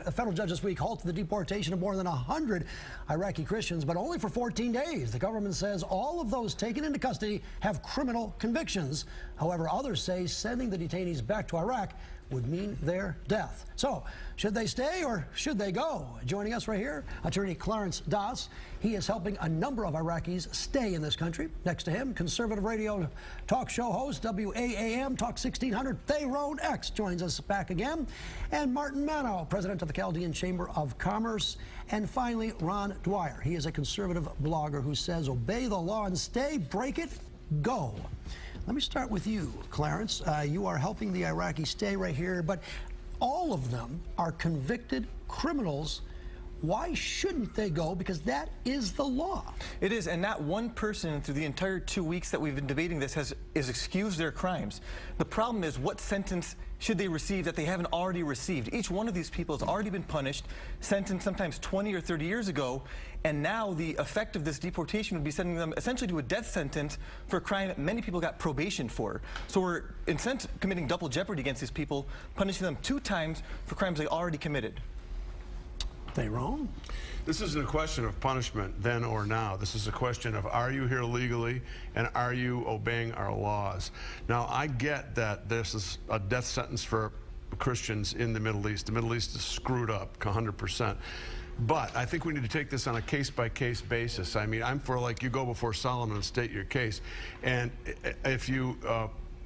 A federal judge this week halted the deportation of more than 100 Iraqi Christians, but only for 14 days. The government says all of those taken into custody have criminal convictions. However, others say sending the detainees back to Iraq would mean their death. So, should they stay or should they go? Joining us right here, attorney Clarence Das. He is helping a number of Iraqis stay in this country. Next to him, conservative radio talk show host, WAAM Talk 1600, Thayrone X joins us back again. And Martin Mano, president of the Chaldean Chamber of Commerce. And finally, Ron Dwyer. He is a conservative blogger who says, obey the law and stay, break it, go. Let me start with you, Clarence. You are helping the Iraqis stay right here, but all of them are convicted criminals. Why shouldn't they go? Because that is the law. It is, and not one person through the entire 2 weeks that we've been debating this has excused their crimes. The problem is, what sentence should they receive that they haven't already received? Each one of these people has already been punished, sentenced sometimes 20 or 30 years ago, and now the effect of this deportation would be sending them essentially to a death sentence for a crime that many people got probation for. So we're, in a sense, committing double jeopardy against these people, punishing them 2 times for crimes they already committed. They wrong? This isn't a question of punishment then or now. This is a question of, are you here legally and are you obeying our laws? Now, I get that this is a death sentence for Christians in the Middle East. The Middle East is screwed up 100%. But I think we need to take this on a case-by-case basis. I mean, I'm for, like, you go before Solomon and state your case. And if you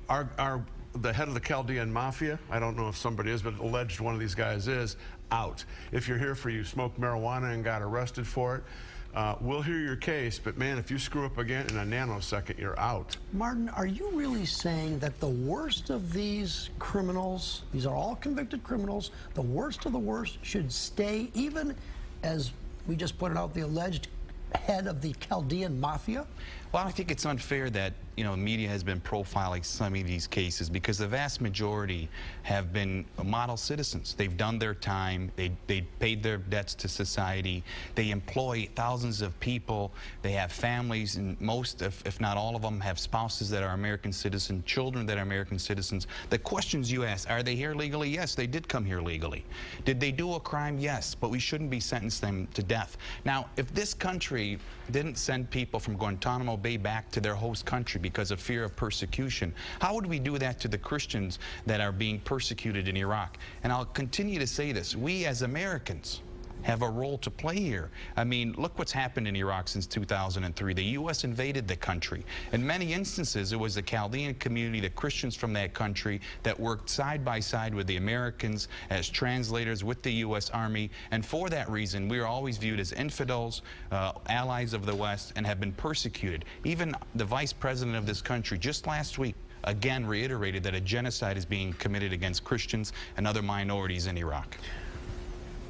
are the head of the Chaldean mafia, I don't know if somebody is, but alleged one of these guys is, out. If you're here for you smoked marijuana and got arrested for it, we'll hear your case, but man, if you screw up again in a nanosecond, you're out. Martin, are you really saying that the worst of these criminals, these are all convicted criminals, the worst of the worst should stay, even as we just pointed out, the alleged head of the Chaldean mafia? Well, I think it's unfair that, you know, media has been profiling some of these cases because the vast majority have been model citizens. They've done their time. They paid their debts to society. They employ thousands of people. They have families, and most, if not all of them, have spouses that are American citizens, children that are American citizens. The questions you ask, are they here legally? Yes, they did come here legally. Did they do a crime? Yes, but we shouldn't be sentencing them to death. Now, if this country didn't send people from Guantanamo Bay back to their host country because of fear of persecution, how would we do that to the Christians that are being persecuted in Iraq? And I'll continue to say this, we as Americans have a role to play here. I mean, look what's happened in Iraq since 2003. The U.S. invaded the country. In many instances, it was the Chaldean community, the Christians from that country, that worked side by side with the Americans as translators with the U.S. Army. And for that reason, we are always viewed as infidels, allies of the West, and have been persecuted. Even the vice president of this country, just last week, again reiterated that a genocide is being committed against Christians and other minorities in Iraq.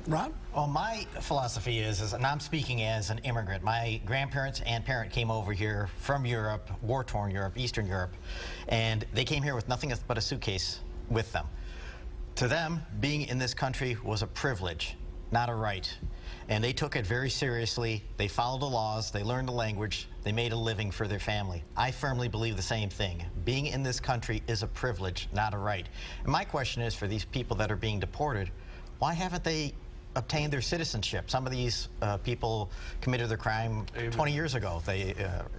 Ron? Well, my philosophy is, and I'm speaking as an immigrant. My grandparents and parent came over here from Europe, war-torn Europe, Eastern Europe, and they came here with nothing but a suitcase with them. To them, being in this country was a privilege, not a right. And they took it very seriously. They followed the laws, they learned the language, they made a living for their family. I firmly believe the same thing. Being in this country is a privilege, not a right. And my question is, for these people that are being deported, why haven't they obtained their citizenship? Some of these people committed their crime 20 years ago,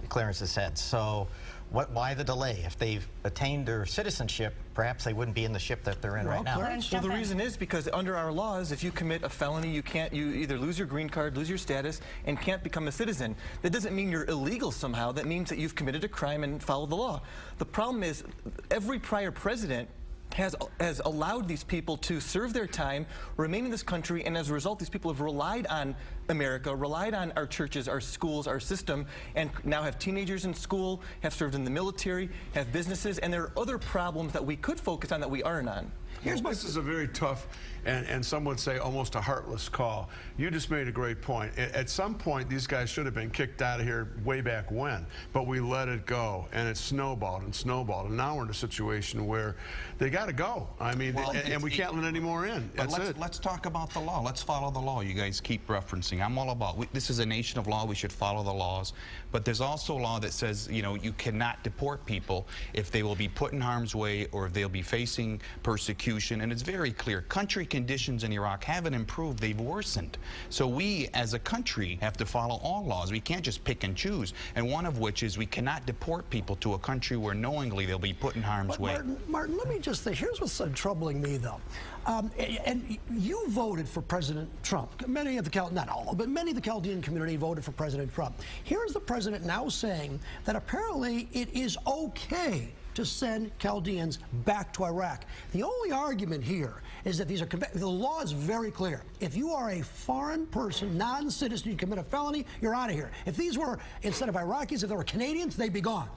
Clarence has said. So why the delay? If they've attained their citizenship, perhaps they wouldn't be in the ship that they're in right now. Well, the reason is because under our laws, if you commit a felony, you either lose your green card, lose your status, and can't become a citizen. That doesn't mean you're illegal somehow. That means that you've committed a crime and followed the law. The problem is every prior president has allowed these people to serve their time, remain in this country, and as a result, these people have relied on America, relied on our churches, our schools, our system, and now have teenagers in school, have served in the military, have businesses, and there are other problems that we could focus on that we aren't on. This is a very tough and some would say almost a heartless call. You just made a great point. At some point, these guys should have been kicked out of here way back when, but we let it go, and it snowballed and snowballed, and now we're in a situation where they got to go. I mean, well, and we can't let any more in. That's it. Let's talk about the law. Let's follow the law. You guys keep referencing. I'm all about, this is a nation of law. We should follow the laws. But there's also a law that says, you know, you cannot deport people if they will be put in harm's way or if they'll be facing persecution Constitution, and it's very clear. Country conditions in Iraq haven't improved, they've worsened. So we, as a country, have to follow all laws. We can't just pick and choose, and one of which is we cannot deport people to a country where knowingly they'll be put in harm's way. Martin, let me just say, here's what's troubling me, though. And you voted for President Trump. Many of the, not all, but many of the Chaldean community voted for President Trump. Here's the president now saying that apparently it is okay to send Chaldeans back to Iraq. The only argument here is that these are, the law is very clear. If you are a foreign person, non-citizen, you commit a felony, you're out of here. If these were, instead of Iraqis, if they were Canadians, they'd be gone.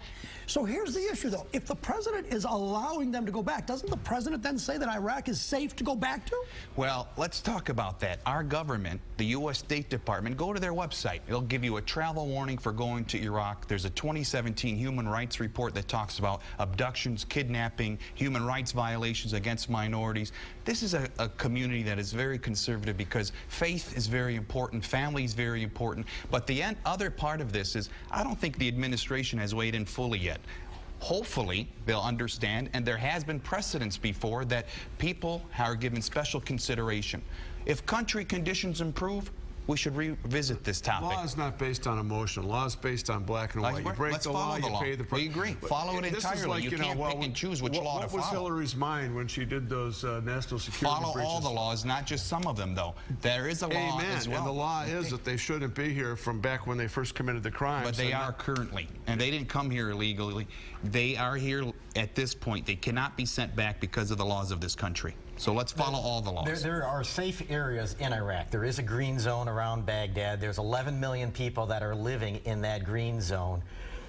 So here's the issue, though. If the president is allowing them to go back, doesn't the president then say that Iraq is safe to go back to? Well, let's talk about that. Our government, the U.S. State Department, go to their website. It'll give you a travel warning for going to Iraq. There's a 2017 human rights report that talks about abductions, kidnapping, human rights violations against minorities. This is a community that is very conservative because faith is very important, family is very important. But the other part of this is I don't think the administration has weighed in fully yet. Hopefully, they'll understand, and there has been precedents before that people are given special consideration. If country conditions improve, we should revisit this topic. Law is not based on emotion. Law is based on black and white. You break the law, you pay the price. We agree. Follow it entirely. Like, you can't pick and choose which law to follow. What was Hillary's mind when she did those national security breaches? Follow all the laws, not just some of them, though. There is a law as well. And the law is that they shouldn't be here from back when they first committed the crime. But they are currently. And they didn't come here illegally. They are here at this point. They cannot be sent back because of the laws of this country. So let's follow all the laws. There are safe areas in Iraq. There is a green zone around Baghdad. There's 11 million people that are living in that green zone.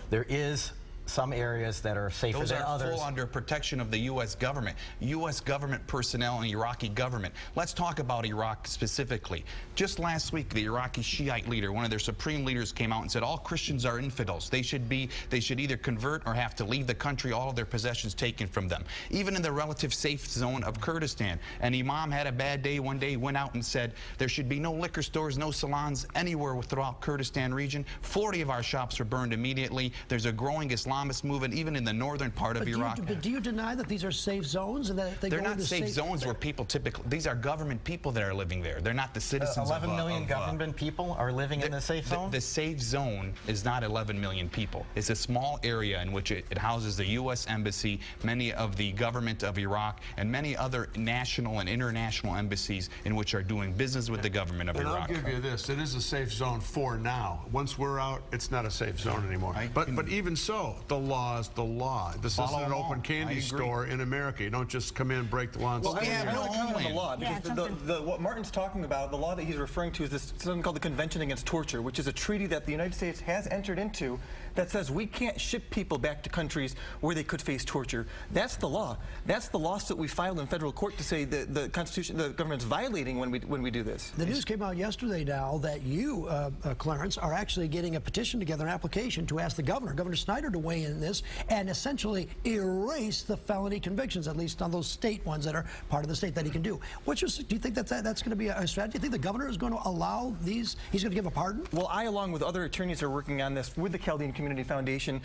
There is some areas that are safer than others. Those are full under protection of the U.S. government. U.S. government personnel and Iraqi government. Let's talk about Iraq specifically. Just last week, the Iraqi Shiite leader, one of their supreme leaders, came out and said all Christians are infidels. They should either convert or have to leave the country, all of their possessions taken from them. Even in the relative safe zone of Kurdistan, an imam had a bad day one day, went out and said there should be no liquor stores, no salons anywhere throughout Kurdistan region. 40 of our shops were burned immediately. There's a growing Islamist movement even in the northern part of Iraq. But do you deny that these are safe zones and that they're not safe zones where people typically, these are government people that are living there. They're not the citizens 11 million government people are living in the safe zone? The safe zone is not 11 million people. It's a small area in which it houses the U.S. Embassy, many of the government of Iraq, and many other national and international embassies in which are doing business with the government of Iraq. I'll give you this. It is a safe zone for now. Once we're out, it's not a safe zone anymore. But even so, the law is the law. This isn't an open candy store in America. You don't just come in, break the law, and I want to comment on the law, because what Martin's talking about, the law that he's referring to is this something called the Convention Against Torture, which is a treaty that the United States has entered into that says we can't ship people back to countries where they could face torture. That's the law. That's the lawsuit we filed in federal court to say that the Constitution, the government's violating when we do this. The news came out yesterday now that you, Clarence, are actually getting a petition together, an application to ask the Governor Snyder, to weigh in this and essentially erase the felony convictions, at least on those state ones that are part of the state that he can do. Do you think that's going to be a strategy? Do you think the governor is going to allow these? He's going to give a pardon? Well, I, along with other attorneys, are working on this with the Chaldean Community Foundation.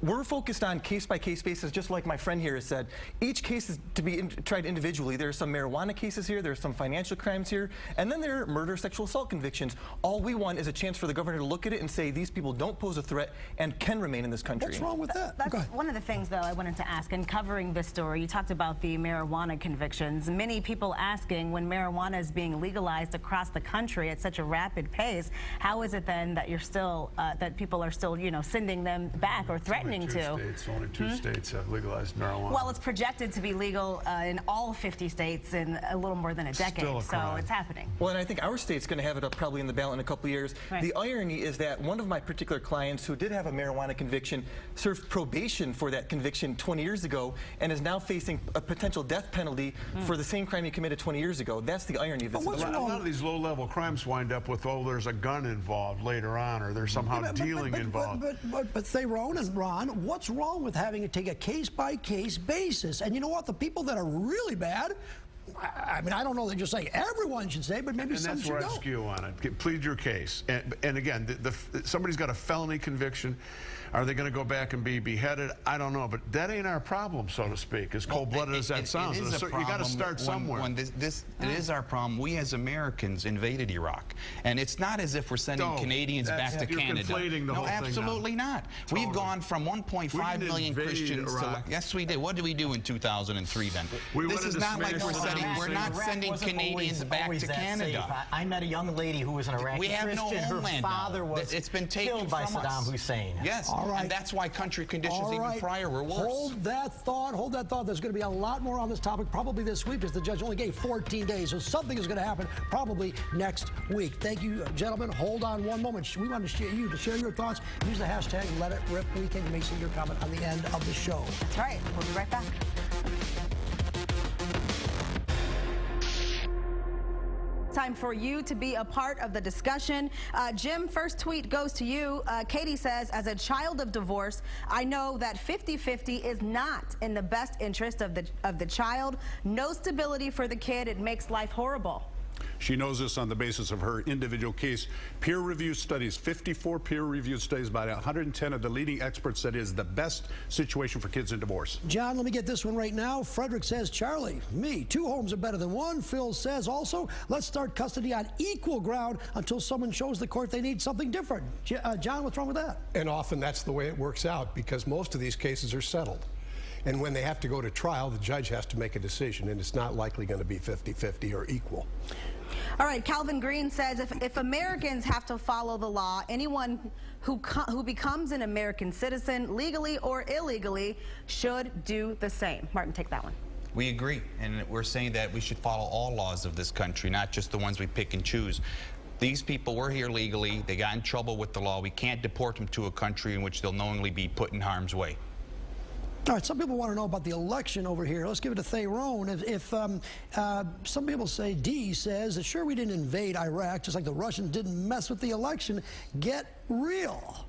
We're focused on case-by-case basis, just like my friend here has said. Each case is to be tried individually. There are some marijuana cases here, there are some financial crimes here, and then there are murder, sexual assault convictions. All we want is a chance for the governor to look at it and say these people don't pose a threat and can remain in this country. What's wrong with that? That's one of the things, though, I wanted to ask. In covering this story, you talked about the marijuana convictions. Many people asking, when marijuana is being legalized across the country at such a rapid pace, how is it then that you're still that people are still, sending them back or threatening to? Only two states have legalized marijuana. Well, it's projected to be legal in all 50 states in a little more than a decade, so it's happening. Well, and I think our state's going to have it up probably in the ballot in a couple of years. Right. The irony is that one of my particular clients who did have a marijuana conviction served probation for that conviction 20 years ago and is now facing a potential death penalty for the same crime he committed 20 years ago. That's the irony of this. A lot of these low-level crimes wind up with, oh, there's a gun involved later on, or there's somehow dealing involved. But Theron and Ron, what's wrong with having to take a case-by-case basis? And you know what? The people that are really bad, I mean, I don't know that you're saying everyone should say, but maybe some should go. And that's where I skew on it. Plead your case. And again, somebody's got a felony conviction. Are they going to go back and be beheaded? I don't know, but that ain't our problem, so to speak, as cold-blooded as that sounds. It is a problem. You got to start somewhere. It is our problem. We as Americans invaded Iraq, and it's not as if we're sending Canadians back to Canada. Conflating the whole thing absolutely not. Totally. We've gone from 1.5 million Christians to, yes, we did. What did we do in 2003 then? This is not like we're not sending Canadians back to Canada. I met a young lady who was an Iraqi We have Christian. no homeland. Her father was it's been taken killed by from Saddam us. Hussein. Yes, and that's why country conditions even prior were worse. Hold that thought. Hold that thought. There's going to be a lot more on this topic probably this week because the judge only gave 14 days. So something is going to happen probably next week. Thank you, gentlemen. Hold on one moment. We want to share your thoughts. Use the hashtag #LetItRipWeekend. You may see your comment on the end of the show. That's right. We'll be right back. Time for you to be a part of the discussion. Jim, first tweet goes to you. Katie says, as a child of divorce, I know that 50-50 is not in the best interest of the child. No stability for the kid. It makes life horrible. She knows this on the basis of her individual case. Peer-reviewed studies, 54 peer-reviewed studies by 110 of the leading experts that is the best situation for kids in divorce. John, let me get this one right now. Frederick says, Charlie, me, 2 homes are better than 1. Phil says also, let's start custody on equal ground until someone shows the court they need something different. John, what's wrong with that? And often that's the way it works out because most of these cases are settled. And when they have to go to trial, the judge has to make a decision, and it's not likely going to be 50-50 or equal. All right, Calvin Green says if Americans have to follow the law, anyone who becomes an American citizen, legally or illegally, should do the same. Martin, take that one. We agree, and we're saying that we should follow all laws of this country, not just the ones we pick and choose. These people were here legally. They got in trouble with the law. We can't deport them to a country in which they'll knowingly be put in harm's way. All right, some people want to know about the election over here. Let's give it to Tyrone. If some people say, D says, that sure we didn't invade Iraq, just like the Russians didn't mess with the election. Get real.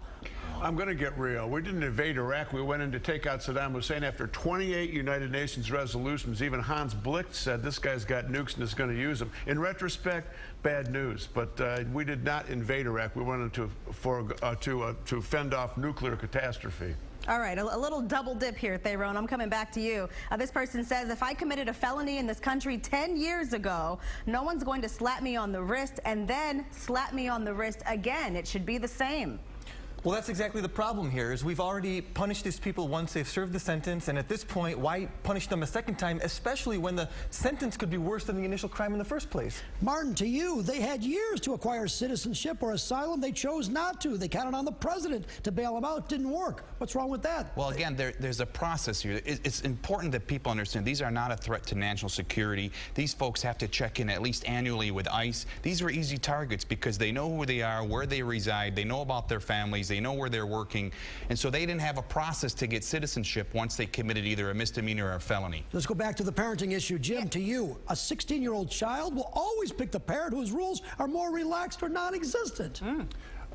I'm going to get real. We didn't invade Iraq. We went in to take out Saddam Hussein after 28 United Nations resolutions. Even Hans Blicht said this guy's got nukes and is going to use them. In retrospect, bad news. But we did not invade Iraq. We went in to fend off nuclear catastrophe. All right, a little double dip here, Tyrone. I'm coming back to you. This person says, if I committed a felony in this country 10 years ago, no one's going to slap me on the wrist and then slap me on the wrist again. It should be the same. Well, that's exactly the problem here, is we've already punished these people once they've served the sentence, and at this point, why punish them a second time, especially when the sentence could be worse than the initial crime in the first place? Martin, to you, they had years to acquire citizenship or asylum. They chose not to. They counted on the president to bail them out. Didn't work. What's wrong with that? Well, again, there's a process here. It's important that people understand these are not a threat to national security. These folks have to check in at least annually with ICE. These are easy targets because they know who they are, where they reside, they know about their families, they know where they're working, and so they didn't have a process to get citizenship once they committed either a misdemeanor or a felony. Let's go back to the parenting issue. Jim, to you, a 16-year-old child will always pick the parent whose rules are more relaxed or non-existent.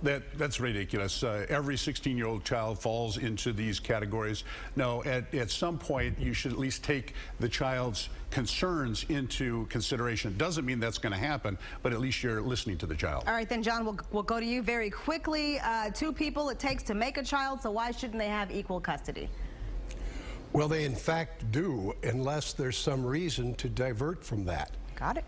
That's ridiculous. Every 16-year-old child falls into these categories. No, at some point, you should at least take the child's concerns into consideration. Doesn't mean that's going to happen, but at least you're listening to the child. All right, then, John, we'll go to you very quickly. 2 people it takes to make a child, so why shouldn't they have equal custody? Well, they in fact do, unless there's some reason to divert from that. Got it.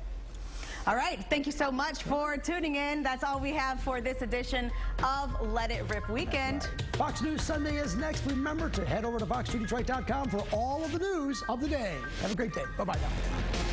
All right, thank you so much for tuning in. That's all we have for this edition of Let It Rip Weekend. Fox News Sunday is next. Remember to head over to FoxNewsDetroit.com for all of the news of the day. Have a great day. Bye-bye now.